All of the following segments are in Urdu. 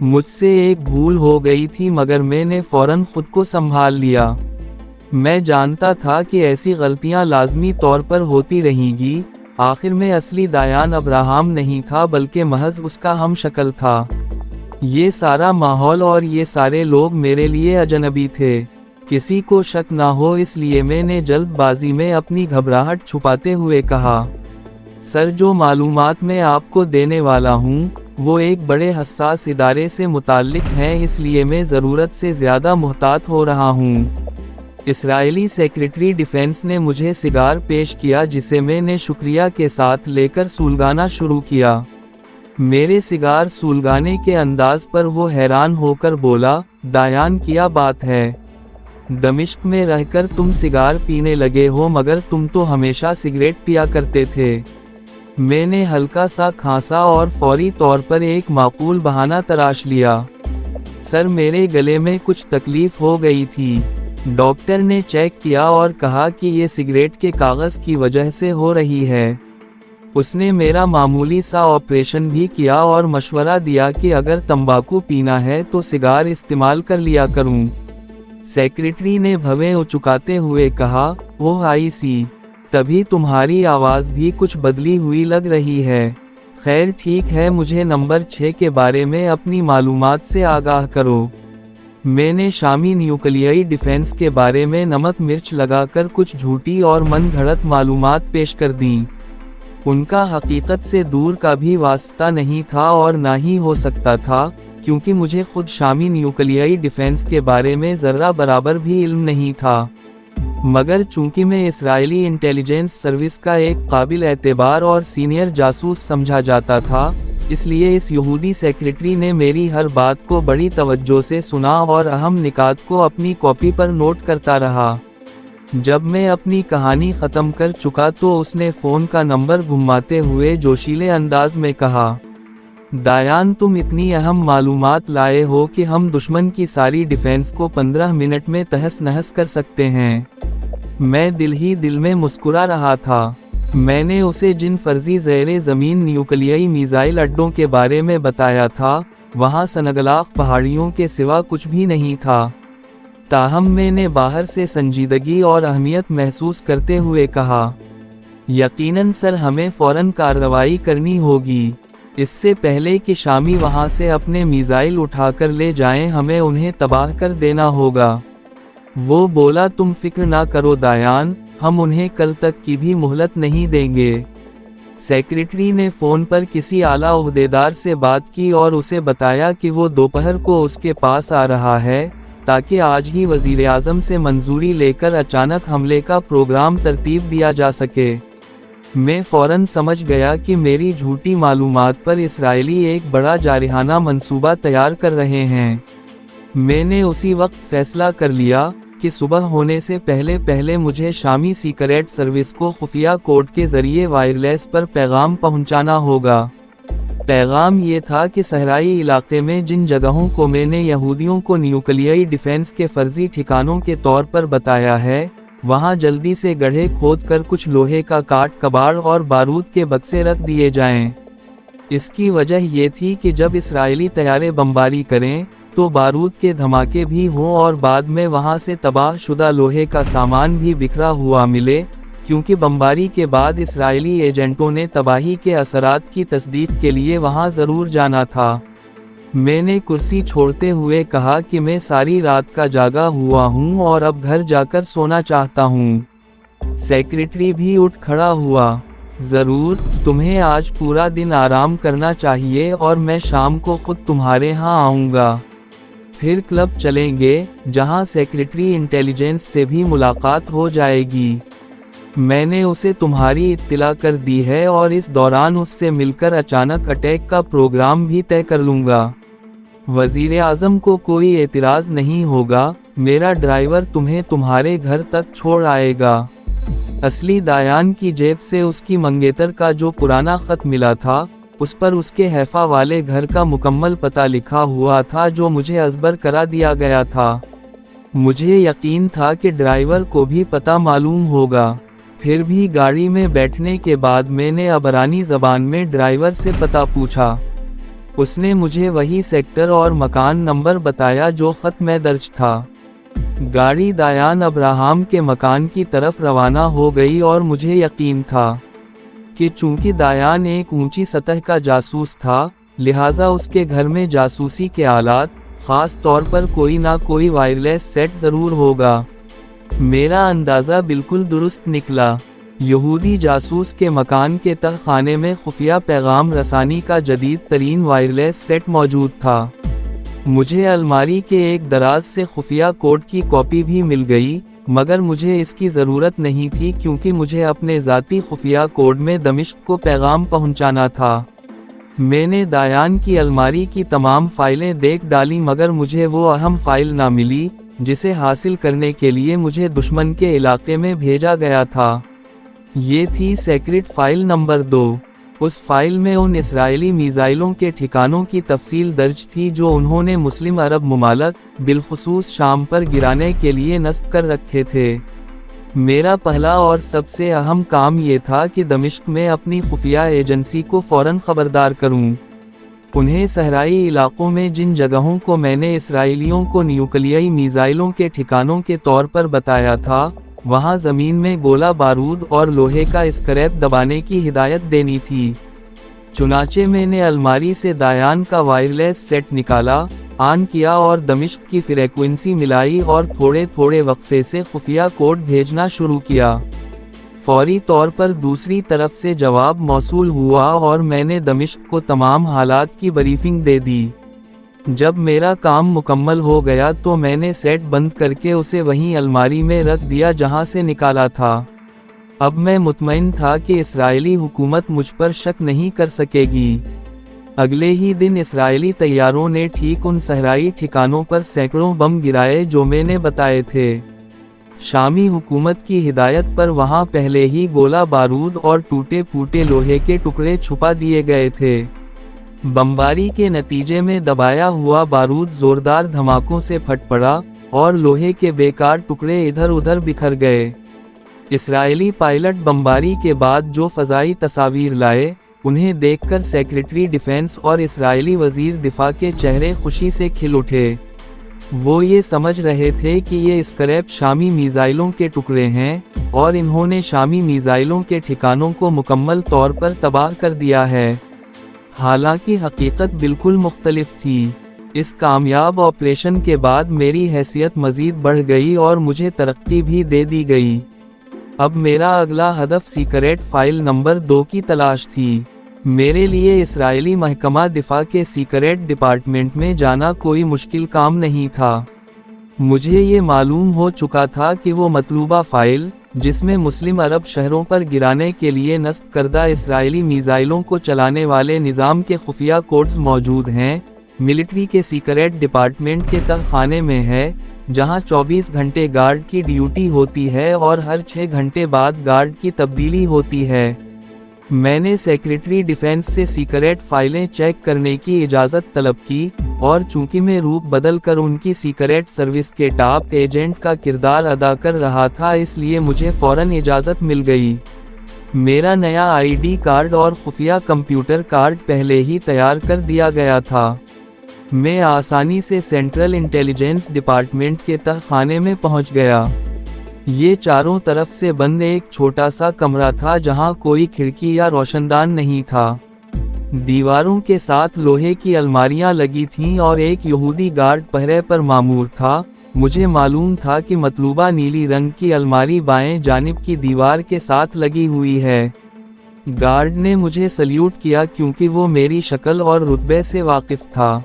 مجھ سے ایک بھول ہو گئی تھی مگر میں نے فوراً خود کو سنبھال لیا۔ میں جانتا تھا کہ ایسی غلطیاں لازمی طور پر ہوتی رہیں گی۔ آخر میں اصلی دایان ابراہم نہیں تھا بلکہ محض اس کا ہم شکل تھا۔ یہ سارا ماحول اور یہ سارے لوگ میرے لیے اجنبی تھے۔ کسی کو شک نہ ہو اس لیے میں نے جلد بازی میں اپنی گھبراہٹ چھپاتے ہوئے کہا، سر جو معلومات میں آپ کو دینے والا ہوں وہ ایک بڑے حساس ادارے سے متعلق ہیں، اس لیے میں ضرورت سے زیادہ محتاط ہو رہا ہوں۔ اسرائیلی سیکریٹری ڈیفنس نے مجھے سگار پیش کیا جسے میں نے شکریہ کے ساتھ لے کر سلگانا شروع کیا۔ میرے سگار سلگانے کے انداز پر وہ حیران ہو کر بولا، دایان کیا بات ہے، دمشق میں رہ کر تم سگار پینے لگے ہو مگر تم تو ہمیشہ سگریٹ پیا کرتے تھے۔ میں نے ہلکا سا کھانسا اور فوری طور پر ایک معقول بہانہ تراش لیا، سر میرے گلے میں کچھ تکلیف ہو گئی تھی۔ ڈاکٹر نے چیک کیا اور کہا کہ یہ سگریٹ کے کاغذ کی وجہ سے ہو رہی ہے۔ اس نے میرا معمولی سا آپریشن بھی کیا اور مشورہ دیا کہ اگر تمباکو پینا ہے تو سگار استعمال کر لیا کروں۔ سیکریٹری نے بھویں اچکاتے ہوئے کہا، اوہ آئی سی، تبھی تمہاری آواز بھی کچھ بدلی ہوئی لگ رہی ہے۔ خیر ٹھیک ہے، مجھے نمبر 6 کے بارے میں اپنی معلومات سے آگاہ کرو۔ میں نے شامی نیوکلیائی ڈیفنس کے بارے میں نمک مرچ لگا کر کچھ جھوٹی اور من گھڑت معلومات پیش کر دیں۔ ان کا حقیقت سے دور کا بھی واسطہ نہیں تھا اور نہ ہی ہو سکتا تھا، کیونکہ مجھے خود شامی نیوکلیائی ڈیفنس کے بارے میں ذرہ برابر بھی علم نہیں تھا۔ مگر چونکہ میں اسرائیلی انٹیلیجنس سروس کا ایک قابل اعتبار اور سینئر جاسوس سمجھا جاتا تھا، اس لیے اس یہودی سیکریٹری نے میری ہر بات کو بڑی توجہ سے سنا اور اہم نکات کو اپنی کاپی پر نوٹ کرتا رہا۔ جب میں اپنی کہانی ختم کر چکا تو اس نے فون کا نمبر گھماتے ہوئے جوشیلے انداز میں کہا، دایان تم اتنی اہم معلومات لائے ہو کہ ہم دشمن کی ساری ڈیفنس کو 15 منٹ میں تہس نہس کر سکتے ہیں۔ میں دل ہی دل میں مسکرا رہا تھا۔ میں نے اسے جن فرضی زیر زمین نیوکلیائی میزائل اڈوں کے بارے میں بتایا تھا، وہاں سنگلاخ پہاڑیوں کے سوا کچھ بھی نہیں تھا۔ تاہم میں نے باہر سے سنجیدگی اور اہمیت محسوس کرتے ہوئے کہا، یقیناً سر ہمیں فوراً کارروائی کرنی ہوگی۔ اس سے پہلے کہ شامی وہاں سے اپنے میزائل اٹھا کر لے جائیں ہمیں انہیں تباہ کر دینا ہوگا۔ وہ بولا، تم فکر نہ کرو دایان، ہم انہیں کل تک کی بھی مہلت نہیں دیں گے۔ سیکریٹری نے فون پر کسی اعلیٰ عہدیدار سے بات کی اور اسے بتایا کہ وہ دوپہر کو اس کے پاس آ رہا ہے تاکہ آج ہی وزیر اعظم سے منظوری لے کر اچانک حملے کا پروگرام ترتیب دیا جا سکے۔ میں فوراً سمجھ گیا کہ میری جھوٹی معلومات پر اسرائیلی ایک بڑا جارحانہ منصوبہ تیار کر رہے ہیں۔ میں نے اسی وقت فیصلہ کر لیا کہ صبح ہونے سے پہلے مجھے شامی سیکریٹ سروس کو خفیہ کوڈ کے ذریعے وائرلیس پر پیغام پہنچانا ہوگا۔ پیغام یہ تھا کہ صحرائی علاقے میں جن جگہوں کو میں نے یہودیوں کو نیوکلیائی ڈیفنس کے فرضی ٹھکانوں کے طور پر بتایا ہے، وہاں جلدی سے گڑھے کھود کر کچھ لوہے کا کاٹ کباڑ اور بارود کے بکسے رکھ دیے جائیں۔ اس کی وجہ یہ تھی کہ جب اسرائیلی طیارے بمباری کریں تو بارود کے دھماکے بھی ہوں اور بعد میں وہاں سے تباہ شدہ لوہے کا سامان بھی بکھرا ہوا ملے، کیونکہ بمباری کے بعد اسرائیلی ایجنٹوں نے تباہی کے اثرات کی تصدیق کے لیے وہاں ضرور جانا تھا۔ میں نے کرسی چھوڑتے ہوئے کہا کہ میں ساری رات کا جاگا ہوا ہوں اور اب گھر جا کر سونا چاہتا ہوں۔ سیکریٹری بھی اٹھ کھڑا ہوا، ضرور، تمہیں آج پورا دن آرام کرنا چاہیے اور میں شام کو خود تمہارے ہاں آؤں گا۔ پھر کلب چلیں گے جہاں سیکریٹری انٹیلیجنس سے بھی ملاقات ہو جائے گی۔ میں نے اسے تمہاری اطلاع کر دی ہے اور اس دوران اس سے مل کر اچانک اٹیک کا پروگرام بھی طے کر لوں گا۔ وزیر اعظم کو کوئی اعتراض نہیں ہوگا، میرا ڈرائیور تمہیں تمہارے گھر تک چھوڑ آئے گا۔ اصلی دایان کی جیب سے اس کی منگیتر کا جو پرانا خط ملا تھا، اس پر اس کے حیفا والے گھر کا مکمل پتہ لکھا ہوا تھا جو مجھے ازبر کرا دیا گیا تھا۔ مجھے یقین تھا کہ ڈرائیور کو بھی پتہ معلوم ہوگا۔ پھر بھی گاڑی میں بیٹھنے کے بعد میں نے عبرانی زبان میں ڈرائیور سے پتہ پوچھا۔ اس نے مجھے وہی سیکٹر اور مکان نمبر بتایا جو خط میں درج تھا۔ گاڑی دایان ابراہام کے مکان کی طرف روانہ ہو گئی اور مجھے یقین تھا کہ چونکہ دایان ایک اونچی سطح کا جاسوس تھا، لہٰذا اس کے گھر میں جاسوسی کے آلات، خاص طور پر کوئی نہ کوئی وائرلیس سیٹ ضرور ہوگا۔ میرا اندازہ بالکل درست نکلا۔ یہودی جاسوس کے مکان کے تہ خانے میں خفیہ پیغام رسانی کا جدید ترین وائرلیس سیٹ موجود تھا۔ مجھے الماری کے ایک دراز سے خفیہ کوڈ کی کاپی بھی مل گئی، مگر مجھے اس کی ضرورت نہیں تھی کیونکہ مجھے اپنے ذاتی خفیہ کوڈ میں دمشق کو پیغام پہنچانا تھا۔ میں نے دایان کی الماری کی تمام فائلیں دیکھ ڈالیں مگر مجھے وہ اہم فائل نہ ملی جسے حاصل کرنے کے لیے مجھے دشمن کے علاقے میں بھیجا گیا تھا۔ یہ تھی سیکرٹ فائل نمبر 2۔ اس فائل میں ان اسرائیلی میزائلوں کے ٹھکانوں کی تفصیل درج تھی جو انہوں نے مسلم عرب ممالک، بالخصوص شام پر گرانے کے لیے نصب کر رکھے تھے۔ میرا پہلا اور سب سے اہم کام یہ تھا کہ دمشق میں اپنی خفیہ ایجنسی کو فوراً خبردار کروں۔ انہیں صحرائی علاقوں میں جن جگہوں کو میں نے اسرائیلیوں کو نیوکلیائی میزائلوں کے ٹھکانوں کے طور پر بتایا تھا، وہاں زمین میں گولہ بارود اور لوہے کا اسکریپ دبانے کی ہدایت دینی تھی۔ چنانچہ میں نے الماری سے دایان کا وائرلیس سیٹ نکالا، آن کیا اور دمشق کی فریکوئنسی ملائی اور تھوڑے تھوڑے وقفے سے خفیہ کوڈ بھیجنا شروع کیا۔ فوری طور پر دوسری طرف سے جواب موصول ہوا اور میں نے دمشق کو تمام حالات کی بریفنگ دے دی۔ جب میرا کام مکمل ہو گیا تو میں نے سیٹ بند کر کے اسے وہیں الماری میں رکھ دیا جہاں سے نکالا تھا۔ اب میں مطمئن تھا کہ اسرائیلی حکومت مجھ پر شک نہیں کر سکے گی۔ اگلے ہی دن اسرائیلی طیاروں نے ٹھیک ان صحرائی ٹھکانوں پر سینکڑوں بم گرائے جو میں نے بتائے تھے۔ شامی حکومت کی ہدایت پر وہاں پہلے ہی گولہ بارود اور ٹوٹے پھوٹے لوہے کے ٹکڑے چھپا دیے گئے تھے۔ بمباری کے نتیجے میں دبایا ہوا بارود زوردار دھماکوں سے پھٹ پڑا اور لوہے کے بیکار ٹکڑے ادھر ادھر بکھر گئے۔ اسرائیلی پائلٹ بمباری کے بعد جو فضائی تصاویر لائے، انہیں دیکھ کر سیکریٹری ڈیفنس اور اسرائیلی وزیر دفاع کے چہرے خوشی سے کھل اٹھے۔ وہ یہ سمجھ رہے تھے کہ یہ اسکریپ شامی میزائلوں کے ٹکڑے ہیں اور انہوں نے شامی میزائلوں کے ٹھکانوں کو مکمل طور پر تباہ کر دیا ہے۔ حالانکہ حقیقت بالکل مختلف تھی۔ اس کامیاب آپریشن کے بعد میری حیثیت مزید بڑھ گئی اور مجھے ترقی بھی دے دی گئی۔ اب میرا اگلا ہدف سیکریٹ فائل نمبر 2 کی تلاش تھی۔ میرے لیے اسرائیلی محکمہ دفاع کے سیکریٹ ڈپارٹمنٹ میں جانا کوئی مشکل کام نہیں تھا۔ مجھے یہ معلوم ہو چکا تھا کہ وہ مطلوبہ فائل، جس میں مسلم عرب شہروں پر گرانے کے لیے نصب کردہ اسرائیلی میزائلوں کو چلانے والے نظام کے خفیہ کوڈز موجود ہیں، ملٹری کے سیکریٹ ڈپارٹمنٹ کے تہ خانے میں ہے، جہاں 24 گھنٹے گارڈ کی ڈیوٹی ہوتی ہے اور ہر 6 گھنٹے بعد گارڈ کی تبدیلی ہوتی ہے۔ میں نے سیکریٹری ڈیفنس سے سیکریٹ فائلیں چیک کرنے کی اجازت طلب کی، اور چونکہ میں روپ بدل کر ان کی سیکریٹ سروس کے ٹاپ ایجنٹ کا کردار ادا کر رہا تھا، اس لیے مجھے فوراً اجازت مل گئی۔ میرا نیا آئی ڈی کارڈ اور خفیہ کمپیوٹر کارڈ پہلے ہی تیار کر دیا گیا تھا۔ میں آسانی سے سینٹرل انٹیلیجنس ڈپارٹمنٹ کے تہ خانے میں پہنچ گیا۔ یہ چاروں طرف سے بند ایک چھوٹا سا کمرہ تھا جہاں کوئی کھڑکی یا روشندان نہیں تھا۔ دیواروں کے ساتھ لوہے کی الماریاں لگی تھیں اور ایک یہودی گارڈ پہرے پر مامور تھا۔ مجھے معلوم تھا کہ مطلوبہ نیلی رنگ کی الماری بائیں جانب کی دیوار کے ساتھ لگی ہوئی ہے۔ گارڈ نے مجھے سلیوٹ کیا کیونکہ وہ میری شکل اور رتبے سے واقف تھا۔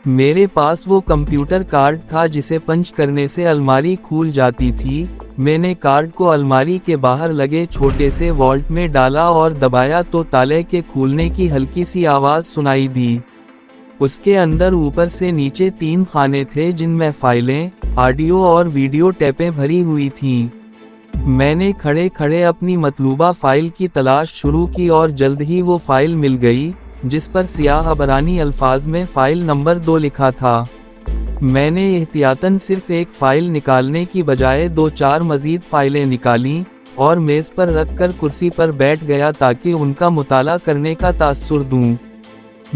میرے پاس وہ کمپیوٹر کارڈ تھا جسے پنچ کرنے سے الماری کھول جاتی تھی۔ میں نے کارڈ کو الماری کے باہر لگے چھوٹے سے والٹ میں ڈالا اور دبایا تو تالے کے کھولنے کی ہلکی سی آواز سنائی دی۔ اس کے اندر اوپر سے نیچے 3 خانے تھے جن میں فائلیں، آڈیو اور ویڈیو ٹیپیں بھری ہوئی تھیں۔ میں نے کھڑے کھڑے اپنی مطلوبہ فائل کی تلاش شروع کی اور جلد ہی وہ فائل مل گئی، جس پر سیاہ عبرانی الفاظ میں فائل نمبر 2 لکھا تھا۔ میں نے احتیاطاً صرف ایک فائل نکالنے کی بجائے 2-4 مزید فائلیں نکالیں اور میز پر رکھ کر کرسی پر بیٹھ گیا تاکہ ان کا مطالعہ کرنے کا تاثر دوں۔